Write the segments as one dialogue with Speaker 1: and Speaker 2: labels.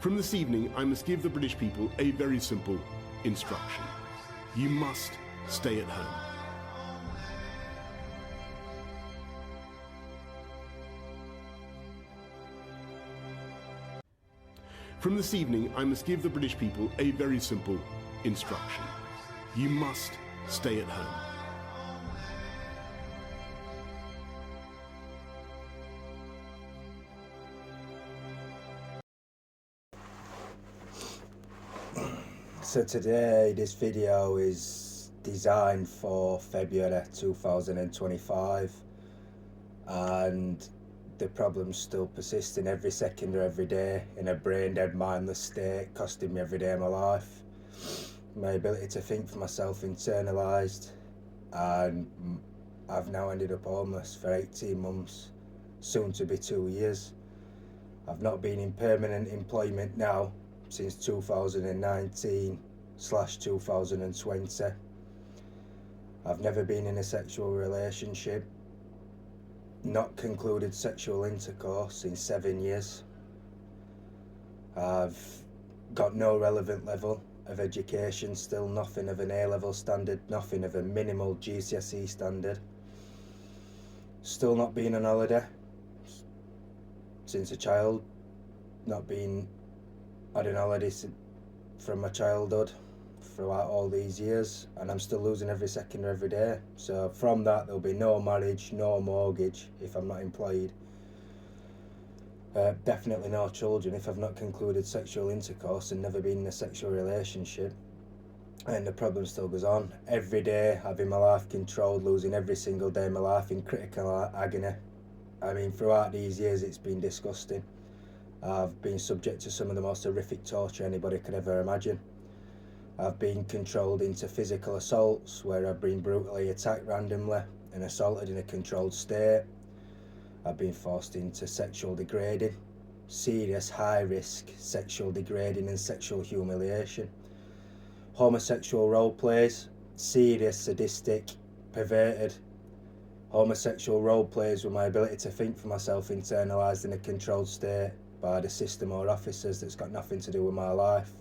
Speaker 1: From this evening, I must give the British people a very simple instruction. You must stay at home. From this evening, I must give the British people a very simple instruction. You must stay at home.
Speaker 2: So today, this video is designed for February 2025, and the problem's still persisting every second of every day in a brain dead, mindless state, costing me every day of my life. My ability to think for myself internalised, and I've now ended up homeless for 18 months, soon to be 2 years. I've not been in permanent employment now since 2019/2020. I've never been in a sexual relationship, not concluded sexual intercourse in 7 years. I've got no relevant level of education, still nothing of an A-level standard, nothing of a minimal GCSE standard. Still not been on holiday since a child, not been had an holiday from my childhood throughout all these years, and I'm still losing every second of every day. So from that, there'll be no marriage, no mortgage if I'm not employed. Definitely no children if I've not concluded sexual intercourse and never been in a sexual relationship. And the problem still goes on. Every day having my life controlled, losing every single day of my life in critical agony. I mean, throughout these years it's been disgusting. I've been subject to some of the most horrific torture anybody could ever imagine. I've been controlled into physical assaults where I've been brutally attacked randomly and assaulted in a controlled state. I've been forced into sexual degrading, serious high-risk sexual degrading and sexual humiliation. Homosexual role plays, serious, sadistic, perverted homosexual role plays with my ability to think for myself internalised in a controlled state by the system or officers that's got nothing to do with my life.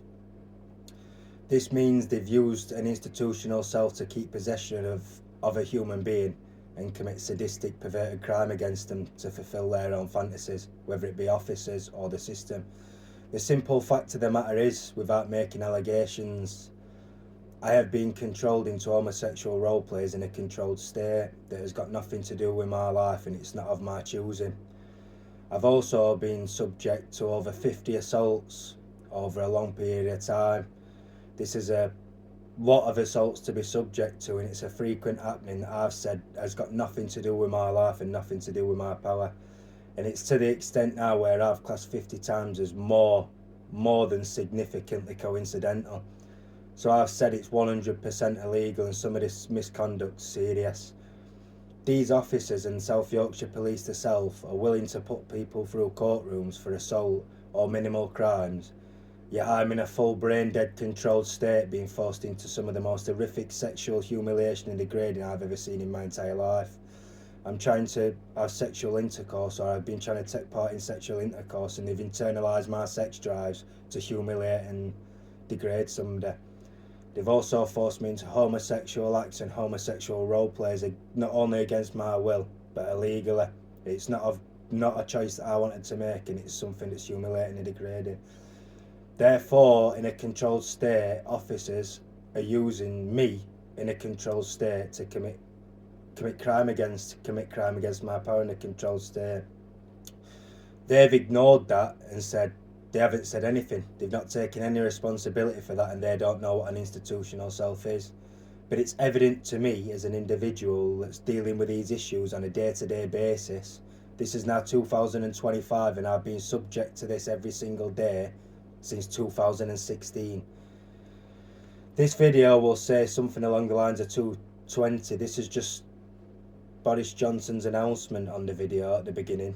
Speaker 2: This means they've used an institutional self to keep possession of a human being and commit sadistic, perverted crime against them to fulfil their own fantasies, whether it be officers or the system. The simple fact of the matter is, without making allegations, I have been controlled into homosexual role plays in a controlled state that has got nothing to do with my life, and it's not of my choosing. I've also been subject to over 50 assaults over a long period of time. This is a lot of assaults to be subject to, and it's a frequent happening that I've said has got nothing to do with my life and nothing to do with my power. And it's to the extent now where I've classed 50 times as more than significantly coincidental. So I've said it's 100% illegal, and some of this misconduct's serious. These officers and South Yorkshire Police themselves are willing to put people through courtrooms for assault or minimal crimes, yet I'm in a full brain dead controlled state being forced into some of the most horrific sexual humiliation and degrading I've ever seen in my entire life. I'm trying to have sexual intercourse, or I've been trying to take part in sexual intercourse, and they've internalised my sex drives to humiliate and degrade somebody. They've also forced me into homosexual acts and homosexual role plays, not only against my will, but illegally. It's not a choice that I wanted to make, and it's something that's humiliating and degrading. Therefore, in a controlled state, officers are using me in a controlled state to commit crime against my power in a controlled state. They've ignored that and said they haven't said anything. They've not taken any responsibility for that, and they don't know what an institutional self is. But it's evident to me as an individual that's dealing with these issues on a day-to-day basis. This is now 2025, and I've been subject to this every single day since 2016. This video will say something along the lines of 220. This is just Boris Johnson's announcement on the video at the beginning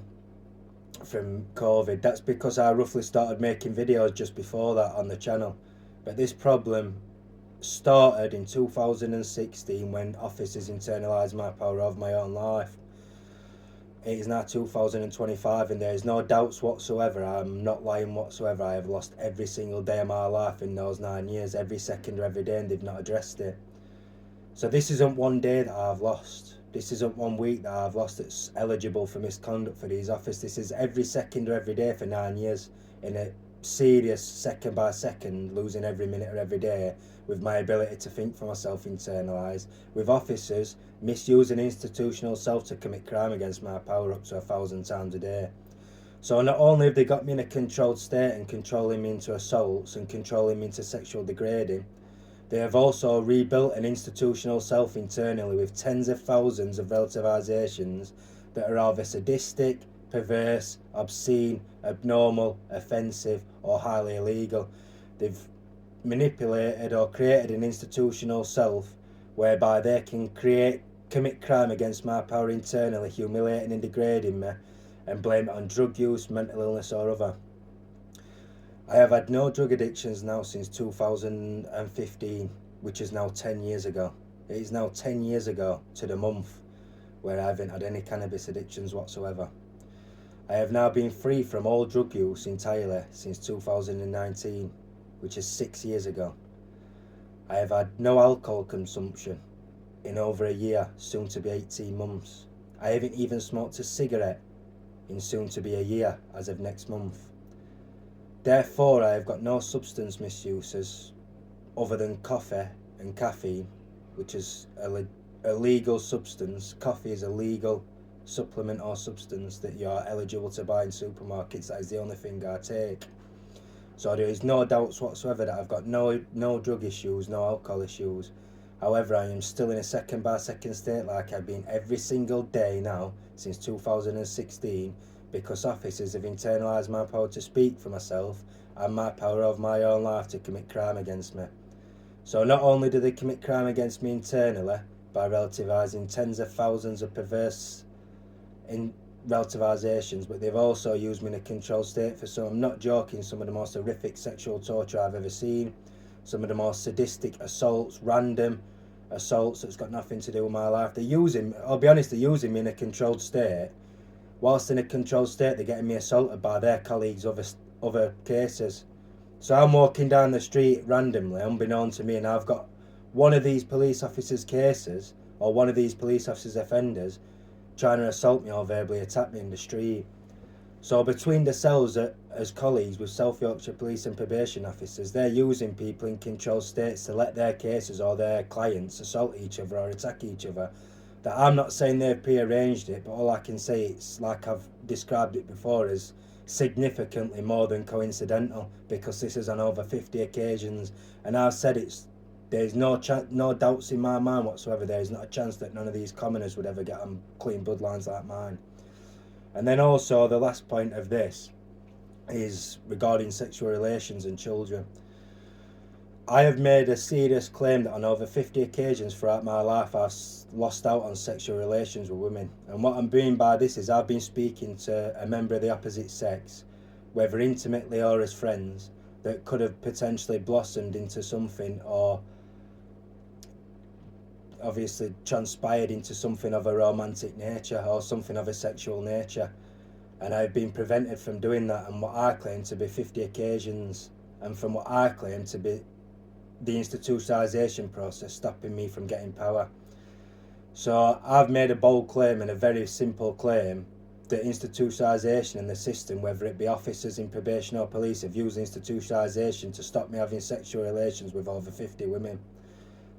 Speaker 2: from COVID. That's because I roughly started making videos just before that on the channel. But this problem started in 2016 when officers internalised my power over my own life. it is now 2025 and there is no doubts whatsoever. I'm not lying whatsoever. I have lost every single day of my life in those 9 years, every second of every day, and they've not addressed it. So this isn't one day that I've lost. This isn't 1 week that I've lost that's eligible for misconduct for these officers. This is every second of every day for 9 years, in a serious second by second, losing every minute of every day, with my ability to think for myself internalised, with officers misusing institutional self to commit crime against my power up to 1,000 times a day. So not only have they got me in a controlled state and controlling me into assaults and controlling me into sexual degrading, they have also rebuilt an institutional self internally with tens of thousands of relativisations that are either sadistic, perverse, obscene, abnormal, offensive or highly illegal. They've manipulated or created an institutional self whereby they can commit crime against my power internally, humiliating and degrading me, and blame it on drug use, mental illness or other. I have had no drug addictions now since 2015, which is now 10 years ago. It is now 10 years ago to the month where I haven't had any cannabis addictions whatsoever. I have now been free from all drug use entirely since 2019, which is 6 years ago. I have had no alcohol consumption in over a year, soon to be 18 months. I haven't even smoked a cigarette in soon to be a year as of next month. Therefore, I have got no substance misuses other than coffee and caffeine, which is a legal substance. Coffee is a legal supplement or substance that you are eligible to buy in supermarkets. That is the only thing I take. So there is no doubts whatsoever that I've got no drug issues, no alcohol issues. However, I am still in a second by second state like I've been every single day now since 2016, because officers have internalised my power to speak for myself and my power of my own life to commit crime against me. So not only do they commit crime against me internally by relativising tens of thousands of perverse relativisations, but they've also used me in a controlled state for some, I'm not joking, some of the most horrific sexual torture I've ever seen, some of the most sadistic assaults, random assaults that's got nothing to do with my life. I'll be honest, they're using me in a controlled state. Whilst in a controlled state, they're getting me assaulted by their colleagues' other cases. So I'm walking down the street randomly, unbeknown to me, and I've got one of these police officers' cases, or one of these police officers' offenders, trying to assault me or verbally attack me in the street. So between themselves as colleagues with South Yorkshire Police and probation officers, they're using people in controlled states to let their cases or their clients assault each other or attack each other. That I'm not saying they've prearranged it, but all I can say, it's like I've described it before, as significantly more than coincidental, because this is on over 50 occasions, and I've said there's no doubts in my mind whatsoever. There is not a chance that none of these commoners would ever get on clean bloodlines like mine. And then also the last point of this is regarding sexual relations and children. I have made a serious claim that on over 50 occasions throughout my life I've lost out on sexual relations with women. And what I'm meaning by this is I've been speaking to a member of the opposite sex, whether intimately or as friends, that could have potentially blossomed into something, or obviously transpired into something of a romantic nature or something of a sexual nature. And I've been prevented from doing that on what I claim to be 50 occasions, and from what I claim to be the institutionalisation process stopping me from getting power. So I've made a bold claim and a very simple claim that institutionalisation in the system, whether it be officers in probation or police, have used institutionalisation to stop me having sexual relations with over 50 women.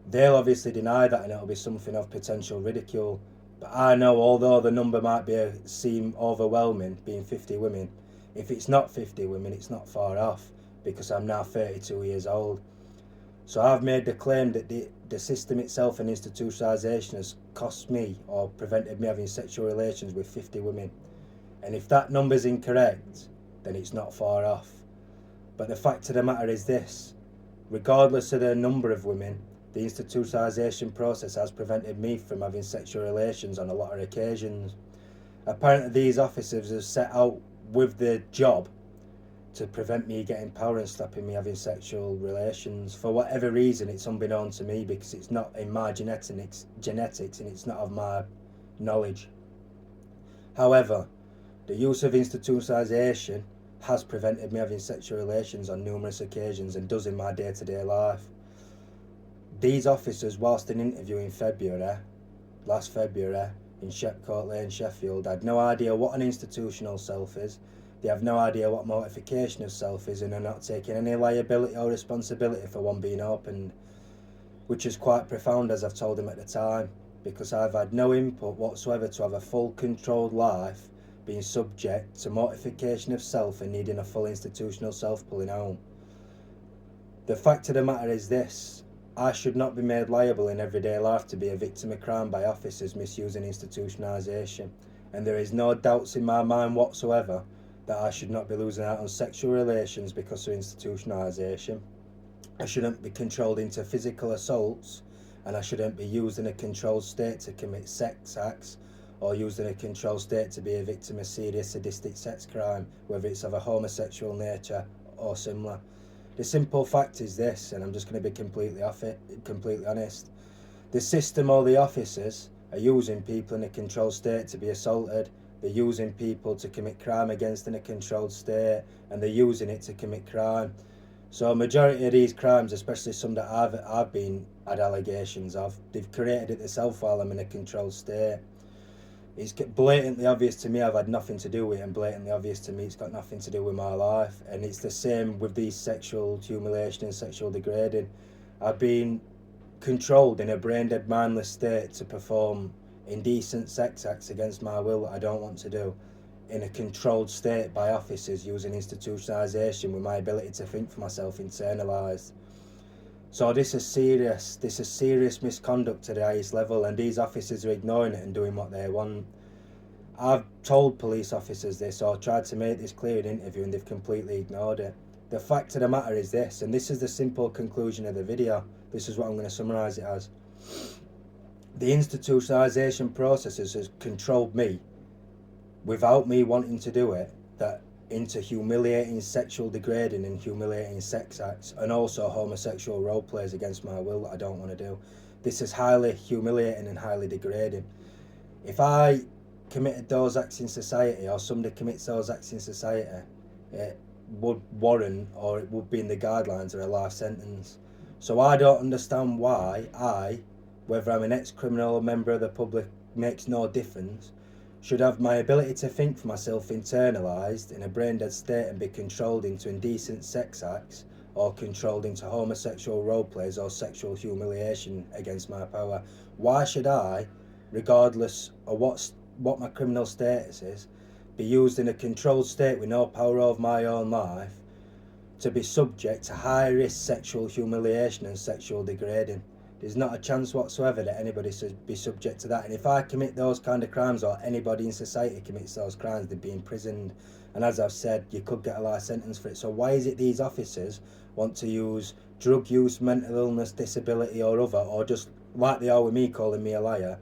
Speaker 2: They'll obviously deny that, and it'll be something of potential ridicule. But I know, although the number might seem overwhelming, being 50 women, if it's not 50 women, it's not far off, because I'm now 32 years old. So I've made the claim that the system itself and institutionalisation has cost me or prevented me having sexual relations with 50 women. And if that number's incorrect, then it's not far off. But the fact of the matter is this: regardless of the number of women, the institutionalisation process has prevented me from having sexual relations on a lot of occasions. Apparently these officers have set out with the job to prevent me getting power and stopping me having sexual relations. For whatever reason, it's unbeknown to me, because it's not in my genetics and it's not of my knowledge. However, the use of institutionalisation has prevented me having sexual relations on numerous occasions and does in my day-to-day life. These officers, whilst in interview in last February, in Shepcote Lane, Sheffield, had no idea what an institutional self is. They have no idea what mortification of self is, and are not taking any liability or responsibility for one being opened, which is quite profound, as I've told them at the time, because I've had no input whatsoever to have a full controlled life being subject to mortification of self and needing a full institutional self pulling out. The fact of the matter is this: I should not be made liable in everyday life to be a victim of crime by officers misusing institutionalisation, and there is no doubts in my mind whatsoever that I should not be losing out on sexual relations because of institutionalisation. I shouldn't be controlled into physical assaults, and I shouldn't be used in a controlled state to commit sex acts, or used in a controlled state to be a victim of serious sadistic sex crime, whether it's of a homosexual nature or similar. The simple fact is this, and I'm just going to be completely honest. The system or the officers are using people in a controlled state to be assaulted. They're using people to commit crime against in a controlled state, and they're using it to commit crime. So a majority of these crimes, especially some that I've been had allegations of, they've created it themselves while I'm in a controlled state. It's blatantly obvious to me I've had nothing to do with it, and blatantly obvious to me it's got nothing to do with my life. And it's the same with these sexual humiliation and sexual degrading. I've been controlled in a brain-dead, mindless state to perform indecent sex acts against my will that I don't want to do, in a controlled state by officers using institutionalisation with my ability to think for myself internalised. So this is serious misconduct at the highest level, and these officers are ignoring it and doing what they want. I've told police officers this, or tried to make this clear in an interview, and they've completely ignored it. The fact of the matter is this, and this is the simple conclusion of the video. This is what I'm going to summarise it as. The institutionalisation processes has controlled me, without me wanting to do it, into humiliating, sexual degrading and humiliating sex acts, and also homosexual role plays against my will that I don't want to do. This is highly humiliating and highly degrading. If I committed those acts in society, or somebody commits those acts in society, it would warrant, or it would be in the guidelines of a life sentence. So I don't understand why whether I'm an ex-criminal or member of the public, makes no difference, should have my ability to think for myself internalised in a brain-dead state and be controlled into indecent sex acts, or controlled into homosexual role plays or sexual humiliation against my power. Why should I, regardless of what my criminal status is, be used in a controlled state with no power over my own life to be subject to high-risk sexual humiliation and sexual degrading? There's not a chance whatsoever that anybody should be subject to that. And if I commit those kind of crimes, or anybody in society commits those crimes, they'd be imprisoned. And as I've said, you could get a life sentence for it. So why is it these officers want to use drug use, mental illness, disability or other, or just like they are with me calling me a liar,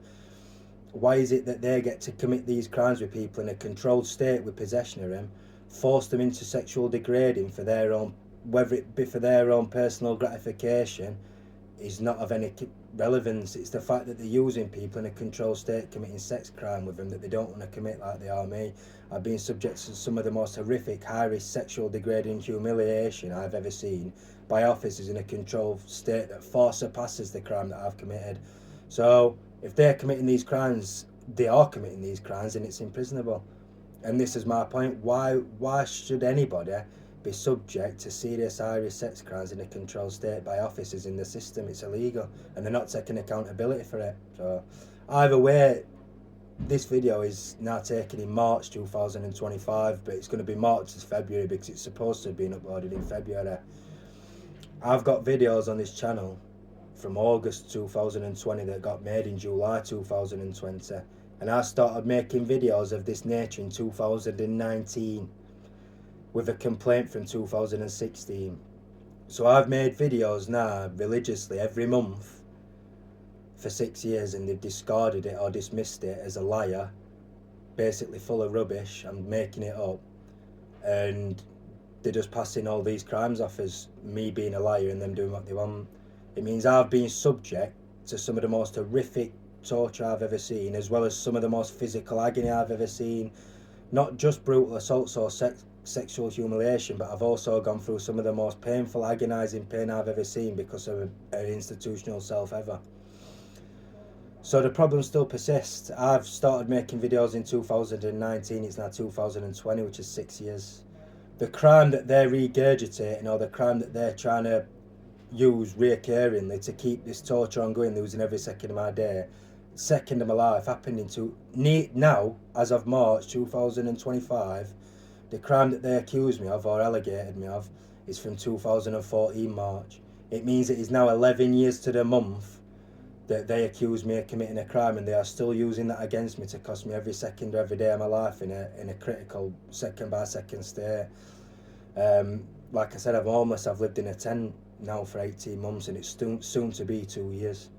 Speaker 2: why is it that they get to commit these crimes with people in a controlled state with possession of them, force them into sexual degrading for their own, whether it be for their own personal gratification, is not of any relevance. It's the fact that they're using people in a controlled state committing sex crime with them that they don't want to commit, like they are me. I've been subject to some of the most horrific, high-risk sexual degrading humiliation I've ever seen by officers in a controlled state that far surpasses the crime that I've committed. So if they're committing these crimes, they are committing these crimes, and it's imprisonable. And this is my point. Why should anybody be subject to serious high-risk sex crimes in a controlled state by officers in the system? It's illegal, and they're not taking accountability for it. So either way, this video is now taken in March 2025, but it's going to be March to February because it's supposed to have been uploaded in February. I've got videos on this channel from August 2020 that got made in July 2020, and I started making videos of this nature in 2019 with a complaint from 2016. So I've made videos now religiously every month for 6 years, and they've discarded it or dismissed it as a liar, basically full of rubbish. I'm making it up, and they're just passing all these crimes off as me being a liar and them doing what they want. It means I've been subject to some of the most horrific torture I've ever seen, as well as some of the most physical agony I've ever seen. Not just brutal assaults or sexual humiliation, but I've also gone through some of the most painful, agonising pain I've ever seen because of an institutional self ever. So the problem still persists. I've started making videos in 2019, it's now 2020, which is 6 years. The crime that they're regurgitating, or the crime that they're trying to use reoccurringly to keep this torture ongoing, losing every second of my day, second of my life, happening to now, as of March 2025, the crime that they accused me of or allegated me of is from 2014 March. It means it is now 11 years to the month that they accused me of committing a crime, and they are still using that against me to cost me every second, every day of my life in a critical second by second state. Like I said, I'm homeless. I've lived in a tent now for 18 months, and it's soon to be 2 years.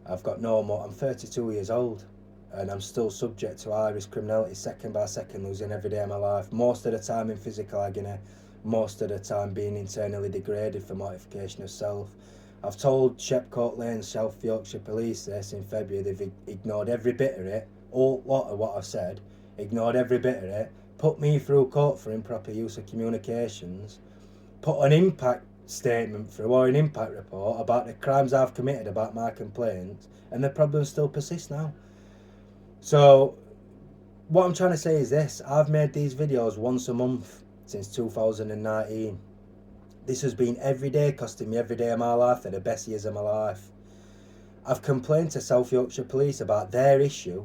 Speaker 2: I've got no more. I'm 32 years old, and I'm still subject to high-risk criminality second by second, losing every day of my life. Most of the time in physical agony, most of the time being internally degraded for mortification of self. I've told Shepcote Lane, South Yorkshire Police this in February. They've ignored every bit of it, a lot of what I've said, ignored every bit of it, put me through court for improper use of communications, put an impact statement through, or an impact report about the crimes I've committed, about my complaints, and the problem still persists now. So what I'm trying to say is this: I've made these videos once a month since 2019. This has been every day, costing me every day of my life, for the best years of my life. I've complained to South Yorkshire Police about their issue,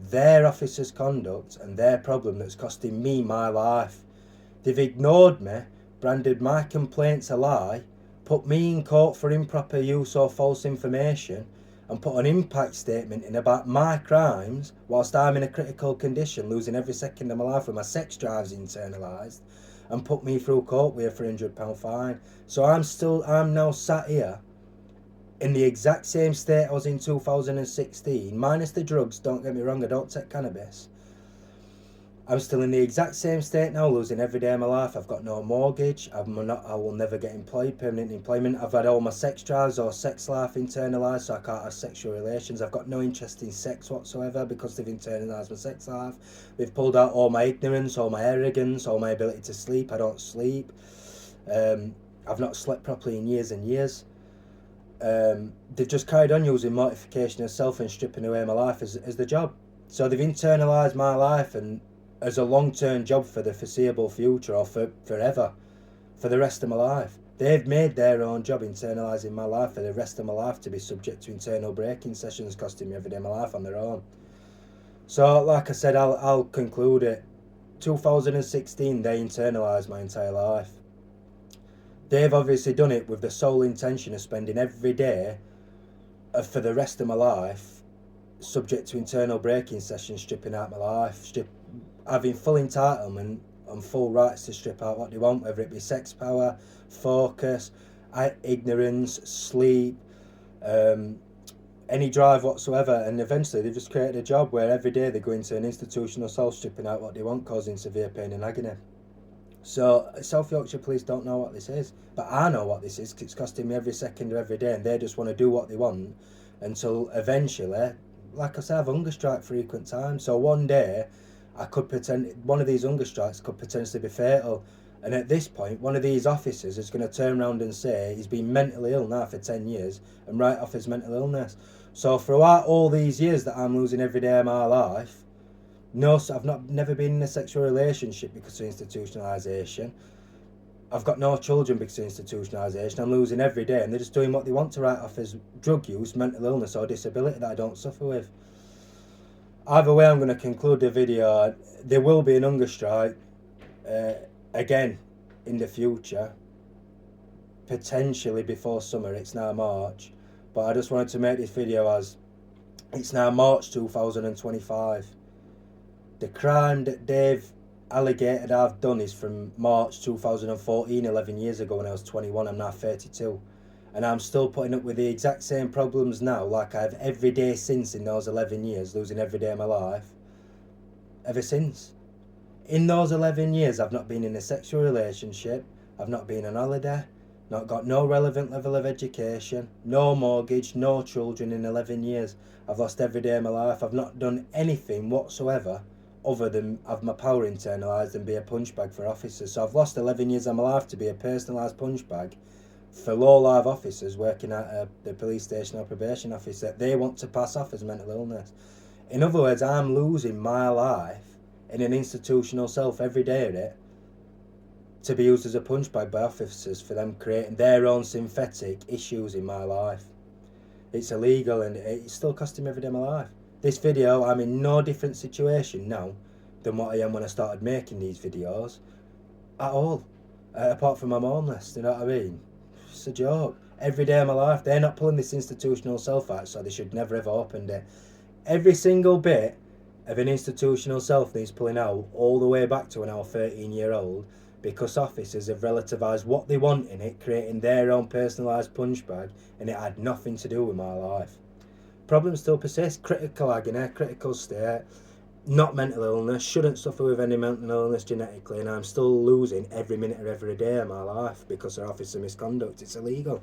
Speaker 2: their officers' conduct, and their problem that's costing me my life. They've ignored me, branded my complaints a lie, put me in court for improper use or false information, and put an impact statement in about my crimes whilst I'm in a critical condition, losing every second of my life with my sex drives internalised, and put me through court with a £300 fine. So I'm now sat here in the exact same state I was in 2016, minus the drugs. Don't get me wrong, I don't take cannabis. I'm still in the exact same state now, losing every day of my life. I've got no mortgage. I will never get employed, permanent employment. I've had all my sex drives or sex life internalised, so I can't have sexual relations. I've got no interest in sex whatsoever because they've internalised my sex life. They've pulled out all my ignorance, all my arrogance, all my ability to sleep. I don't sleep. I've not slept properly in years and years. They've just carried on using mortification of self and stripping away my life as the job. So they've internalised my life and as a long-term job for the foreseeable future, or for forever, for the rest of my life. They've made their own job internalising my life for the rest of my life to be subject to internal breaking sessions costing me every day of my life on their own. So like I said, I'll conclude it. 2016, they internalised my entire life. They've obviously done it with the sole intention of spending every day for the rest of my life subject to internal breaking sessions, stripping out my life, having full entitlement and full rights to strip out what they want, whether it be sex power, focus, ignorance, sleep, any drive whatsoever. And eventually they've just created a job where every day they go into an institutional cell, stripping out what they want, causing severe pain and agony. So South Yorkshire Police don't know what this is, but I know what this is, 'cause it's costing me every second of every day, and they just want to do what they want until eventually, like I said, I have hunger strike frequent times. So one day one of these hunger strikes could potentially be fatal. And at this point, one of these officers is going to turn around and say he's been mentally ill now for 10 years and write off his mental illness. So throughout all these years that I'm losing every day of my life, I've never been in a sexual relationship because of institutionalisation. I've got no children because of institutionalisation. I'm losing every day, and they're just doing what they want to write off as drug use, mental illness or disability that I don't suffer with. Either way, I'm going to conclude the video. There will be an hunger strike again in the future, potentially before summer. It's now March, but I just wanted to make this video as it's now March 2025. The crime that they've allegated I've done is from March 2014, 11 years ago when I was 21. I'm now 32. And I'm still putting up with the exact same problems now, like I have every day since in those 11 years, losing every day of my life, ever since. In those 11 years, I've not been in a sexual relationship, I've not been on holiday, not got no relevant level of education, no mortgage, no children in 11 years. I've lost every day of my life. I've not done anything whatsoever other than have my power internalised and be a punch bag for officers. So I've lost 11 years of my life to be a personalised punch bag for low-live officers working at the police station or probation office that they want to pass off as mental illness. In other words, I'm losing my life in an institutional self every day of it to be used as a punch bag by officers for them creating their own synthetic issues in my life. It's illegal and it's still costing me every day of my life. This video, I'm in no different situation now than what I am when I started making these videos at all. Apart from I'm homeless, you know what I mean? It's a joke. Every day of my life, they're not pulling this institutional self out, so they should never have opened it. Every single bit of an institutional self needs pulling out all the way back to when I was 13-year-old, because officers have relativised what they want in it, creating their own personalised punch bag, and it had nothing to do with my life. Problems still persist, critical agony, critical state, not mental illness, shouldn't suffer with any mental illness genetically, and I'm still losing every minute of every day of my life because of officer misconduct. It's illegal.